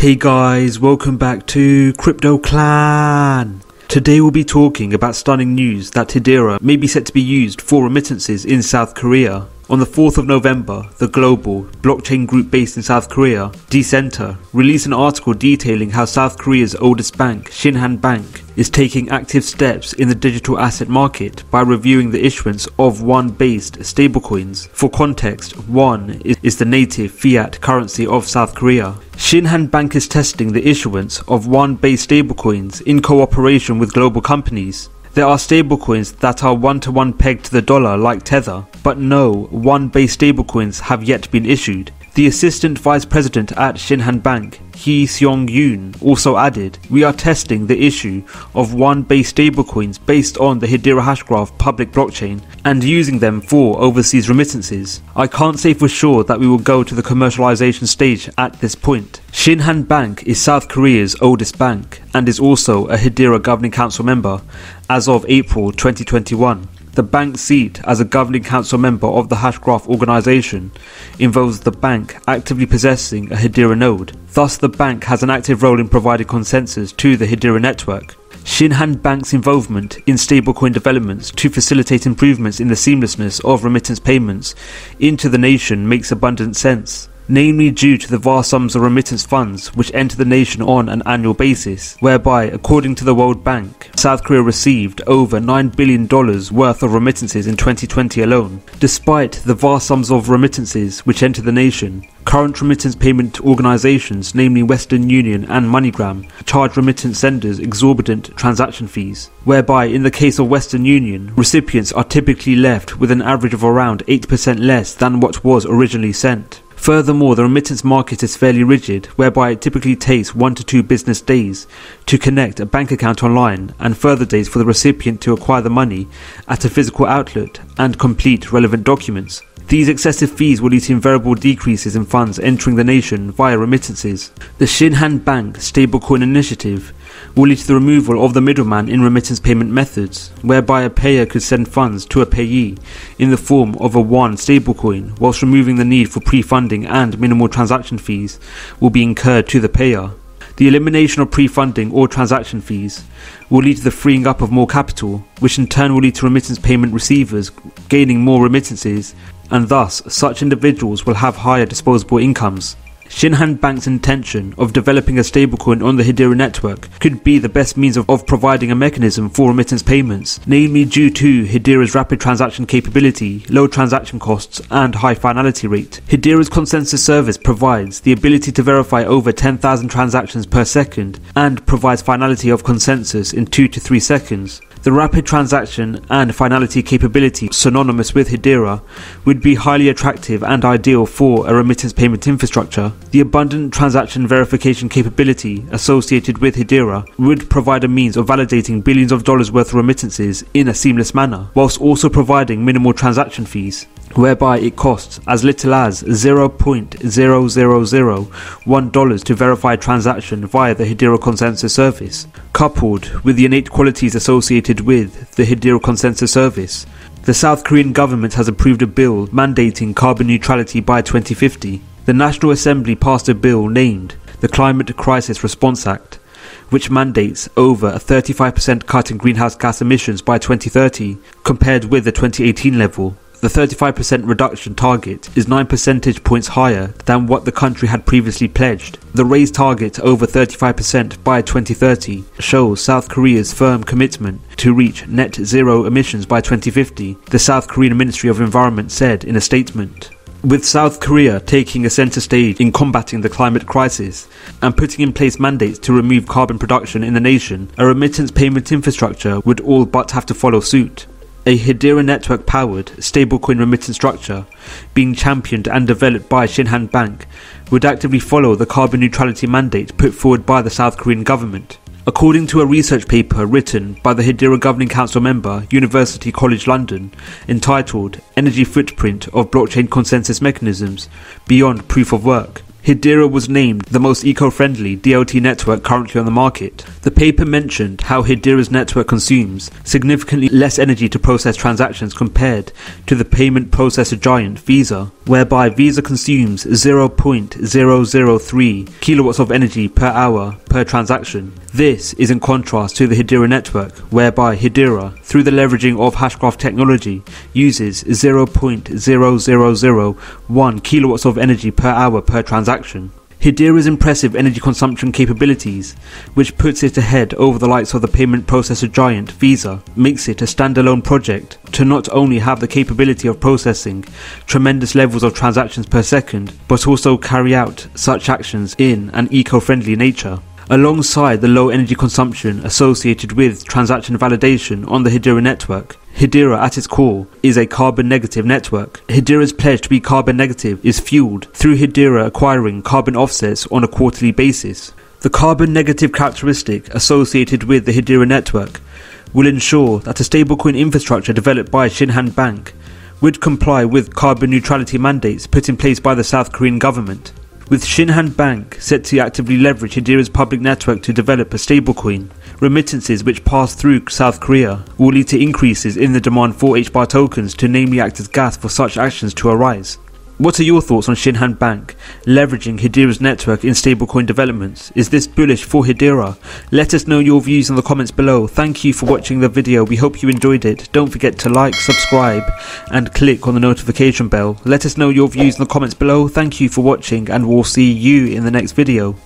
Hey guys, welcome back to Crypto Clan. Today we'll be talking about stunning news that Hedera may be set to be used for remittances in South Korea. On the 4th of November, the global blockchain group based in South Korea, Decenter, released an article detailing how South Korea's oldest bank, Shinhan Bank, is taking active steps in the digital asset market by reviewing the issuance of won-based stablecoins. For context, won is the native fiat currency of South Korea. Shinhan Bank is testing the issuance of won-based stablecoins in cooperation with global companies. There are stablecoins that are one-to-one pegged to the dollar like Tether, but no won-based stablecoins have yet been issued. The assistant vice president at Shinhan Bank, Hee Seong-yoon, also added, "We are testing the issue of won-based stablecoins based on the Hedera Hashgraph public blockchain and using them for overseas remittances. I can't say for sure that we will go to the commercialization stage at this point." Shinhan Bank is South Korea's oldest bank and is also a Hedera Governing Council member as of April 2021. The bank's seat as a governing council member of the Hashgraph organization involves the bank actively possessing a Hedera node. Thus, the bank has an active role in providing consensus to the Hedera network. Shinhan Bank's involvement in stablecoin developments to facilitate improvements in the seamlessness of remittance payments into the nation makes abundant sense, namely due to the vast sums of remittance funds which enter the nation on an annual basis, whereby, according to the World Bank, South Korea received over $9 billion worth of remittances in 2020 alone. Despite the vast sums of remittances which enter the nation, current remittance payment organizations, namely Western Union and MoneyGram, charge remittance senders exorbitant transaction fees, whereby in the case of Western Union, recipients are typically left with an average of around 8% less than what was originally sent. Furthermore, the remittance market is fairly rigid, whereby it typically takes 1 to 2 business days to connect a bank account online and further days for the recipient to acquire the money at a physical outlet and complete relevant documents. These excessive fees will lead to invariable decreases in funds entering the nation via remittances. The Shinhan Bank stablecoin initiative will lead to the removal of the middleman in remittance payment methods, whereby a payer could send funds to a payee in the form of a won stablecoin, whilst removing the need for pre-funding and minimal transaction fees will be incurred to the payer. The elimination of pre-funding or transaction fees will lead to the freeing up of more capital, which in turn will lead to remittance payment receivers gaining more remittances, and thus such individuals will have higher disposable incomes. Shinhan Bank's intention of developing a stablecoin on the Hedera network could be the best means of providing a mechanism for remittance payments, namely due to Hedera's rapid transaction capability, low transaction costs, and high finality rate. Hedera's consensus service provides the ability to verify over 10,000 transactions per second and provides finality of consensus in 2 to 3 seconds. The rapid transaction and finality capability synonymous with Hedera would be highly attractive and ideal for a remittance payment infrastructure. The abundant transaction verification capability associated with Hedera would provide a means of validating billions of dollars worth of remittances in a seamless manner, whilst also providing minimal transaction fees, whereby it costs as little as $0.0001 to verify a transaction via the Hedera Consensus Service. Coupled with the innate qualities associated with the Hedera Consensus Service, the South Korean government has approved a bill mandating carbon neutrality by 2050. The National Assembly passed a bill named the Climate Crisis Response Act, which mandates over a 35% cut in greenhouse gas emissions by 2030 compared with the 2018 level. The 35% reduction target is 9 percentage points higher than what the country had previously pledged. The raised target over 35% by 2030 shows South Korea's firm commitment to reach net zero emissions by 2050, the South Korean Ministry of Environment said in a statement. With South Korea taking a centre stage in combating the climate crisis and putting in place mandates to remove carbon production in the nation, a remittance payment infrastructure would all but have to follow suit. A Hedera network-powered stablecoin remittance structure being championed and developed by Shinhan Bank would actively follow the carbon neutrality mandate put forward by the South Korean government. According to a research paper written by the Hedera Governing Council member, University College London, entitled Energy Footprint of Blockchain Consensus Mechanisms Beyond Proof of Work, Hedera was named the most eco-friendly DLT network currently on the market. The paper mentioned how Hedera's network consumes significantly less energy to process transactions compared to the payment processor giant Visa, whereby Visa consumes 0.003 kilowatts of energy per hour per transaction. This is in contrast to the Hedera network, whereby Hedera, through the leveraging of Hashgraph technology, uses 0.0001 kilowatts of energy per hour per transaction. Hedera's impressive energy consumption capabilities, which puts it ahead over the likes of the payment processor giant Visa, makes it a standalone project to not only have the capability of processing tremendous levels of transactions per second, but also carry out such actions in an eco-friendly nature. Alongside the low energy consumption associated with transaction validation on the Hedera network, Hedera at its core is a carbon negative network. Hedera's pledge to be carbon negative is fueled through Hedera acquiring carbon offsets on a quarterly basis. The carbon negative characteristic associated with the Hedera network will ensure that a stablecoin infrastructure developed by Shinhan Bank would comply with carbon neutrality mandates put in place by the South Korean government. With Shinhan Bank set to actively leverage Hedera's public network to develop a stablecoin, remittances which pass through South Korea will lead to increases in the demand for HBAR tokens to namely act as gas for such actions to arise. What are your thoughts on Shinhan Bank leveraging Hedera's network in stablecoin developments? Is this bullish for Hedera? Let us know your views in the comments below. Thank you for watching the video. We hope you enjoyed it. Don't forget to like, subscribe and click on the notification bell. Let us know your views in the comments below. Thank you for watching and we'll see you in the next video.